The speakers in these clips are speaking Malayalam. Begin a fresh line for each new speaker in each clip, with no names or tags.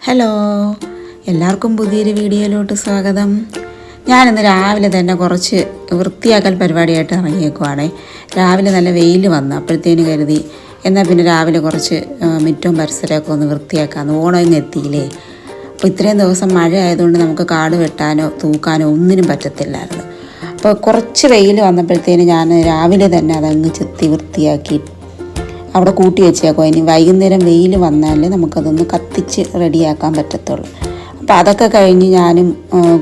ഹലോ, എല്ലാവർക്കും പുതിയൊരു വീഡിയോയിലോട്ട് സ്വാഗതം. ഞാനിന്ന് രാവിലെ തന്നെ കുറച്ച് വൃത്തിയാക്കൽ പരിപാടിയായിട്ട് ഇറങ്ങിയേക്കുവാണേ. രാവിലെ നല്ല വെയിൽ വന്നു, അപ്പോഴത്തേന് കരുതി എന്നാൽ പിന്നെ രാവിലെ കുറച്ച് മുറ്റവും പരിസരമൊക്കെ ഒന്ന് വൃത്തിയാക്കാമെന്ന്. ഓണം ഇങ്ങ് എത്തിയില്ലേ. അപ്പോൾ ഇത്രയും ദിവസം മഴ ആയതുകൊണ്ട് നമുക്ക് കാട് വെട്ടാനോ തൂക്കാനോ ഒന്നിനും പറ്റത്തില്ലായിരുന്നു. അപ്പോൾ കുറച്ച് വെയിൽ വന്നപ്പോഴത്തേന് ഞാൻ രാവിലെ തന്നെ അതങ്ങ് ചെത്തി വൃത്തിയാക്കി അവിടെ കൂട്ടി വെച്ചേക്കോ. ഇനി വൈകുന്നേരം വെയിൽ വന്നാൽ നമുക്കതൊന്ന് കത്തിച്ച് റെഡിയാക്കാൻ പറ്റത്തുള്ളൂ. അപ്പോൾ അതൊക്കെ കഴിഞ്ഞ് ഞാനും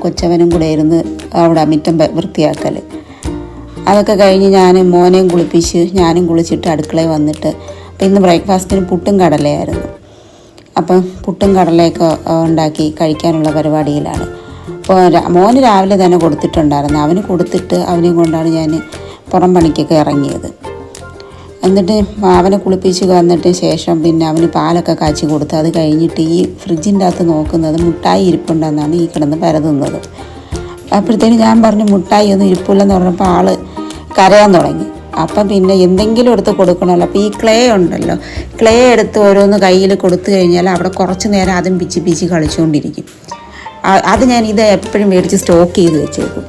കൊച്ചവനും കൂടെ ഇരുന്ന് അവിടെ മുറ്റം വൃത്തിയാക്കൽ. അതൊക്കെ കഴിഞ്ഞ് ഞാനും മോനെയും കുളിപ്പിച്ച് ഞാനും കുളിച്ചിട്ട് അടുക്കളയിൽ വന്നിട്ട് അപ്പോൾ ഇന്ന് ബ്രേക്ക്ഫാസ്റ്റിന് പുട്ടും കടലയായിരുന്നു. അപ്പം പുട്ടും കടലയൊക്കെ ഉണ്ടാക്കി കഴിക്കാനുള്ള പരിപാടിയിലാണ്. അപ്പോൾ മോന് രാവിലെ തന്നെ കൊടുത്തിട്ടുണ്ടായിരുന്നു. അവന് കൊടുത്തിട്ട് അവനെയും കൊണ്ടാണ് ഞാൻ പുറം പണിക്കൊക്കെ ഇറങ്ങിയത്. എന്നിട്ട് അവനെ കുളിപ്പിച്ച് വന്നിട്ട് ശേഷം പിന്നെ അവന് പാലൊക്കെ കാച്ചി കൊടുത്ത് അത് കഴിഞ്ഞിട്ട് ഈ ഫ്രിഡ്ജിൻ്റെ അകത്ത് നോക്കുന്നത് മുട്ടായി ഇരിപ്പുണ്ടെന്നാണ് ഈ കിടന്ന് പരതുന്നത്. അപ്പോഴത്തേന് ഞാൻ പറഞ്ഞു മുട്ടായി ഒന്നും ഇരിപ്പില്ലെന്ന് പറഞ്ഞപ്പോൾ ആൾ കരയാൻ തുടങ്ങി. അപ്പം പിന്നെ എന്തെങ്കിലും എടുത്ത് കൊടുക്കണമല്ലോ. അപ്പോൾ ഈ ക്ലേ ഉണ്ടല്ലോ, ക്ലേ എടുത്ത് ഓരോന്ന് കയ്യിൽ കൊടുത്തു കഴിഞ്ഞാൽ അവിടെ കുറച്ച് നേരം അതും പിച്ചി കളിച്ചുകൊണ്ടിരിക്കും. അത് ഞാൻ ഇത് എപ്പോഴും മേടിച്ച് സ്റ്റോക്ക് ചെയ്ത് വെച്ചേക്കും.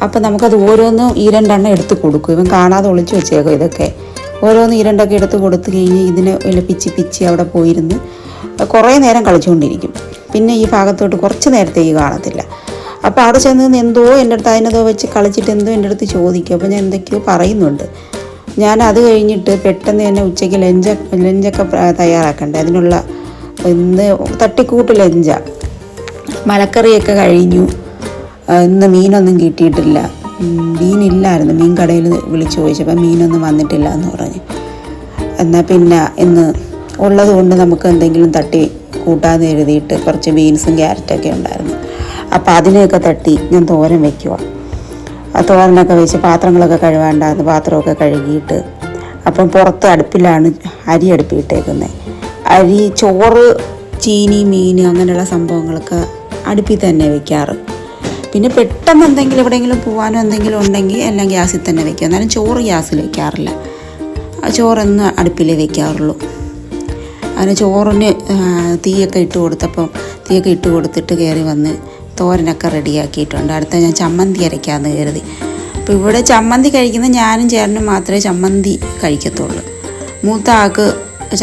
അപ്പോൾ നമുക്കത് ഓരോന്നും ഈ രണ്ടെണ്ണം എടുത്ത് കൊടുക്കും. ഇവൻ കാണാതെ ഒളിച്ച് വെച്ചേക്കും. ഇതൊക്കെ ഓരോന്ന് ഇരണ്ടൊക്കെ എടുത്ത് കൊടുത്തു കഴിഞ്ഞ് ഇതിനെ പിച്ചി അവിടെ പോയിരുന്ന് കുറേ നേരം കളിച്ചുകൊണ്ടിരിക്കും. പിന്നെ ഈ ഭാഗത്തോട്ട് കുറച്ച് നേരത്തേക്ക് കാണത്തില്ല. അപ്പോൾ അവിടെ ചെന്ന് എന്തോ എൻ്റെ അടുത്ത് അതിനെന്തോ വെച്ച് കളിച്ചിട്ട് എന്തോ എൻ്റെ അടുത്ത് ചോദിക്കും. അപ്പോൾ ഞാൻ എന്തൊക്കെയോ പറയുന്നുണ്ട്. ഞാൻ അത് കഴിഞ്ഞിട്ട് പെട്ടെന്ന് തന്നെ ഉച്ചയ്ക്ക് ലഞ്ചൊക്കെ തയ്യാറാക്കണ്ടേ. അതിനുള്ള ഇന്ന് തട്ടിക്കൂട്ട് ലഞ്ചാണ്. മലക്കറിയൊക്കെ കഴിഞ്ഞു. ഇന്ന് മീനൊന്നും കിട്ടിയിട്ടില്ല. മീനില്ലായിരുന്നു. മീൻ കടയിൽ വിളിച്ചു ചോദിച്ചപ്പോൾ മീനൊന്നും വന്നിട്ടില്ല എന്ന് പറഞ്ഞു. എന്നാൽ പിന്നെ ഇന്ന് ഉള്ളത് കൊണ്ട് നമുക്ക് എന്തെങ്കിലും തട്ടി കൂട്ടാമെന്ന് എഴുതിയിട്ട് കുറച്ച് ബീൻസും ക്യാരറ്റൊക്കെ ഉണ്ടായിരുന്നു. അപ്പോൾ അതിനെയൊക്കെ തട്ടി ഞാൻ തോരൻ വയ്ക്കുക. ആ തോരനൊക്കെ വെച്ച് പാത്രങ്ങളൊക്കെ കഴുകാണ്ടായിരുന്നു. പാത്രമൊക്കെ കഴുകിയിട്ട് അപ്പം പുറത്ത് അടുപ്പിലാണ് അരി അടുപ്പിട്ടേക്കുന്നത്. അരി, ചോറ്, ചീനി, മീൻ അങ്ങനെയുള്ള സംഭവങ്ങളൊക്കെ അടുപ്പിൽ തന്നെ വയ്ക്കാറ്. പിന്നെ പെട്ടെന്ന് എന്തെങ്കിലും എവിടെയെങ്കിലും പോകാനോ എന്തെങ്കിലും ഉണ്ടെങ്കിൽ എല്ലാം ഗ്യാസിൽ തന്നെ വയ്ക്കുക. എന്നാലും ചോറ് ഗ്യാസിൽ വയ്ക്കാറില്ല. ചോറൊന്ന് അടുപ്പിലേ വയ്ക്കാറുള്ളൂ. അതിന് ചോറിന് തീയൊക്കെ ഇട്ട് കൊടുത്തിട്ട് കയറി വന്ന് തോരനൊക്കെ റെഡിയാക്കിയിട്ടുണ്ട്. അടുത്ത ഞാൻ ചമ്മന്തി അരയ്ക്കാമെന്ന് കരുതി. അപ്പോൾ ഇവിടെ ചമ്മന്തി കഴിക്കുന്ന ഞാനും ചേട്ടനും മാത്രമേ ചമ്മന്തി കഴിക്കത്തുള്ളൂ. മൂത്ത ആൾക്ക്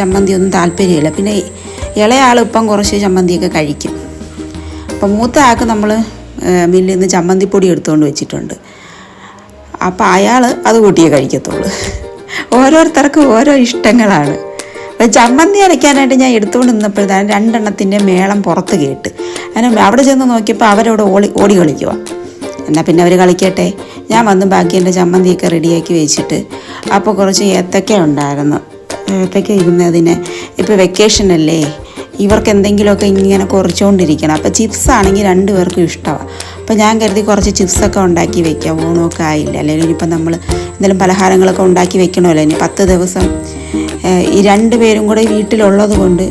ചമ്മന്തി ഒന്നും താല്പര്യമില്ല. പിന്നെ ഇളയ ആൾ ഇപ്പം കുറച്ച് ചമ്മന്തിയൊക്കെ കഴിക്കും. അപ്പം മൂത്ത ആൾക്ക് നമ്മൾ മില്ലിൽ നിന്ന് ചമ്മന്തിപ്പൊടി എടുത്തുകൊണ്ട് വെച്ചിട്ടുണ്ട്. അപ്പോൾ അയാൾ അത് കൂട്ടിയേ കഴിക്കത്തുള്ളൂ. ഓരോരുത്തർക്കും ഓരോ ഇഷ്ടങ്ങളാണ്. അപ്പം ചമ്മന്തി അരയ്ക്കാനായിട്ട് ഞാൻ എടുത്തുകൊണ്ട് നിന്നപ്പോഴത്തേനും രണ്ടെണ്ണത്തിൻ്റെ മേളം പുറത്ത് കേട്ട്. അങ്ങനെ അവിടെ ചെന്ന് നോക്കിയപ്പോൾ അവരവിടെ ഓടി കളിക്കുക. എന്നാൽ പിന്നെ അവർ കളിക്കട്ടെ. ഞാൻ വന്ന് ബാക്കി എൻ്റെ ചമ്മന്തിയൊക്കെ റെഡിയാക്കി വെച്ചിട്ട് അപ്പോൾ കുറച്ച് ഏത്തക്ക ഉണ്ടായിരുന്നു. ഏത്തക്ക ഇരുന്നതിന് ഇപ്പോൾ വെക്കേഷനല്ലേ, ഇവർക്ക് എന്തെങ്കിലുമൊക്കെ ഇങ്ങനെ കുറച്ചുകൊണ്ടിരിക്കണം. അപ്പോൾ ചിപ്സ് ആണെങ്കിൽ രണ്ടുപേർക്കും ഇഷ്ടമാണ്. അപ്പോൾ ഞാൻ കരുതി കുറച്ച് ചിപ്സൊക്കെ ഉണ്ടാക്കി വെക്കാം. ഓണമൊക്കെ ആയില്ല, അല്ലെങ്കിൽ ഇനിയിപ്പോൾ നമ്മൾ എന്തെങ്കിലും പലഹാരങ്ങളൊക്കെ ഉണ്ടാക്കി വെക്കണമല്ലോ. ഇനി 10 ദിവസം ഈ 2 പേരും കൂടെ വീട്ടിലുള്ളത് കൊണ്ട്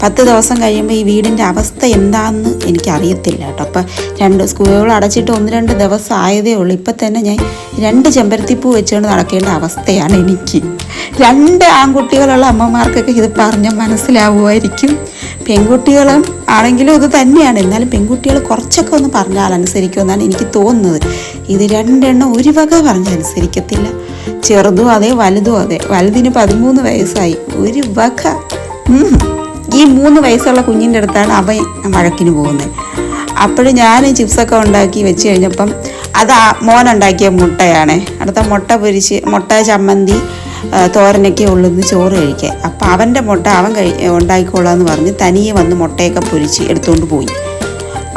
10 ദിവസം കഴിയുമ്പോൾ ഈ വീടിൻ്റെ അവസ്ഥ എന്താണെന്ന് എനിക്കറിയത്തില്ല കേട്ടോ. അപ്പോൾ സ്കൂളുകൾ അടച്ചിട്ട് 1-2 ദിവസം ആയതേ ഉള്ളൂ. ഇപ്പം തന്നെ ഞാൻ 2 ചെമ്പരത്തിപ്പൂ വെച്ചുകൊണ്ട് നടക്കേണ്ട അവസ്ഥയാണ് എനിക്ക്. 2 ആൺകുട്ടികളുള്ള അമ്മമാർക്കൊക്കെ ഇത് പറഞ്ഞാൽ മനസ്സിലാവുമായിരിക്കും. പെൺകുട്ടികളും ആണെങ്കിലും ഇത് തന്നെയാണ്. എന്നാലും പെൺകുട്ടികൾ കുറച്ചൊക്കെ ഒന്ന് പറഞ്ഞാൽ അനുസരിക്കുമെന്നാണ് എനിക്ക് തോന്നുന്നത്. ഇത് 2 എണ്ണം ഒരു വക പറഞ്ഞാൽ അനുസരിക്കത്തില്ല. ചെറുതും അതെ, വലുതും അതെ. വലുതിന് 13 വയസ്സായി. ഒരു വക. ഈ 3 വയസ്സുള്ള കുഞ്ഞിൻ്റെ അടുത്താണ് അവൻ വഴക്കിന് പോകുന്നത്. അപ്പോഴും ഞാൻ ചിപ്സൊക്കെ ഉണ്ടാക്കി വെച്ച് കഴിഞ്ഞപ്പം അത് മോനുണ്ടാക്കിയ മുട്ടയാണ്. അടുത്ത മുട്ട പൊരിച്ച് മുട്ട ചമ്മന്തി തോരനൊക്കെ ഉള്ളത് ചോറ് കഴിക്കാൻ. അപ്പോൾ അവൻ്റെ മുട്ട അവൻ ഉണ്ടാക്കിക്കൊള്ളാമെന്ന് പറഞ്ഞ് തനിയെ വന്ന് മുട്ടയൊക്കെ പൊരിച്ച് എടുത്തുകൊണ്ട് പോയി.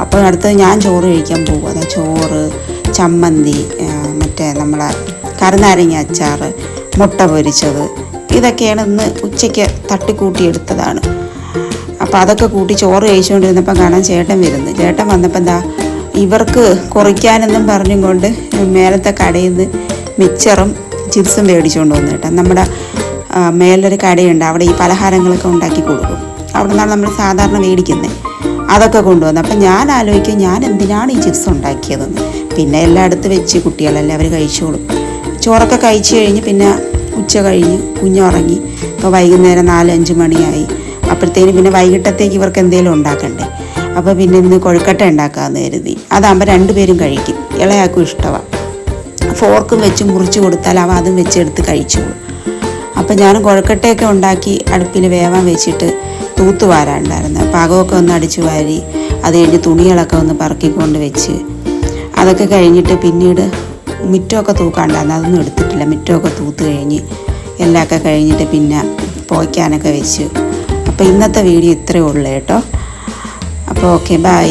അപ്പോൾ അടുത്തത് ഞാൻ ചോറ് കഴിക്കാൻ പോകും. അതാ ചോറ്, ചമ്മന്തി, മറ്റേ നമ്മളെ കറുനാരങ്ങ അച്ചാർ, മുട്ട പൊരിച്ചത്, ഇതൊക്കെയാണ് ഇന്ന് ഉച്ചയ്ക്ക് തട്ടിക്കൂട്ടി എടുത്തതാണ്. അപ്പോൾ അതൊക്കെ കൂട്ടി ചോറ് കഴിച്ചുകൊണ്ടിരുന്നപ്പോൾ കാണാൻ ചേട്ടൻ വരുന്നു. ചേട്ടൻ വന്നപ്പോൾ എന്താ ഇവർക്ക് കുറയ്ക്കാനെന്നും പറഞ്ഞും കൊണ്ട് മേലത്തെ കടയിൽ നിന്ന് മിച്ചറും ചിപ്സും മേടിച്ചുകൊണ്ട് വന്നു കേട്ടോ. നമ്മുടെ മേലൊരു കടയുണ്ട്, അവിടെ ഈ പലഹാരങ്ങളൊക്കെ ഉണ്ടാക്കി കൊടുക്കും. അവിടെ നിന്നാണ് നമ്മൾ സാധാരണ മേടിക്കുന്നത്. അതൊക്കെ കൊണ്ടുവന്നു. അപ്പം ഞാൻ ആലോചിക്കും, ഞാൻ എന്തിനാണ് ഈ ചിപ്സ് ഉണ്ടാക്കിയതെന്ന്. പിന്നെ എല്ലാം അടുത്ത് വെച്ച് കുട്ടികളെല്ലാം അവർ കഴിച്ചോളും. ചോറൊക്കെ കഴിച്ച് കഴിഞ്ഞ് പിന്നെ ഉച്ച കഴിഞ്ഞ് കുഞ്ഞുറങ്ങി. ഇപ്പോൾ വൈകുന്നേരം 4-5 മണിയായി. അപ്പോഴത്തേന് പിന്നെ വൈകിട്ടത്തേക്ക് ഇവർക്ക് എന്തെങ്കിലും ഉണ്ടാക്കണ്ടേ. അപ്പോൾ പിന്നെ ഇന്ന് കൊഴുക്കട്ട ഉണ്ടാക്കാമെന്ന് കരുതി. അതാകുമ്പോൾ 2 പേരും കഴിക്കും. ഇളയാക്കും ഇഷ്ടമാണ്. ഫോർക്കും വെച്ച് മുറിച്ച് കൊടുത്താൽ അവ അതും വെച്ചെടുത്ത് കഴിച്ചോളൂ. അപ്പം ഞാൻ കൊഴുക്കട്ടയൊക്കെ ഉണ്ടാക്കി അടുപ്പിൽ വേവാൻ വെച്ചിട്ട് തൂത്ത് വാരാനുണ്ടായിരുന്നു. പാകമൊക്കെ ഒന്ന് അടിച്ചു വാരി അത് കഴിഞ്ഞ് തുണികളൊക്കെ ഒന്ന് പറക്കിക്കൊണ്ട് വെച്ച് അതൊക്കെ കഴിഞ്ഞിട്ട് പിന്നീട് മുറ്റമൊക്കെ തൂക്കാണ്ടായിരുന്നു. അതൊന്നും എടുത്തിട്ടില്ല. മുറ്റമൊക്കെ തൂത്ത് കഴിഞ്ഞ് എല്ലാമൊക്കെ കഴിഞ്ഞിട്ട് പിന്നെ പോയ്ക്കാനൊക്കെ വെച്ചു. അപ്പോൾ ഇന്നത്തെ വീഡിയോ ഇത്രയേ ഉള്ളൂ കേട്ടോ. അപ്പോൾ ഓക്കെ, ബൈ.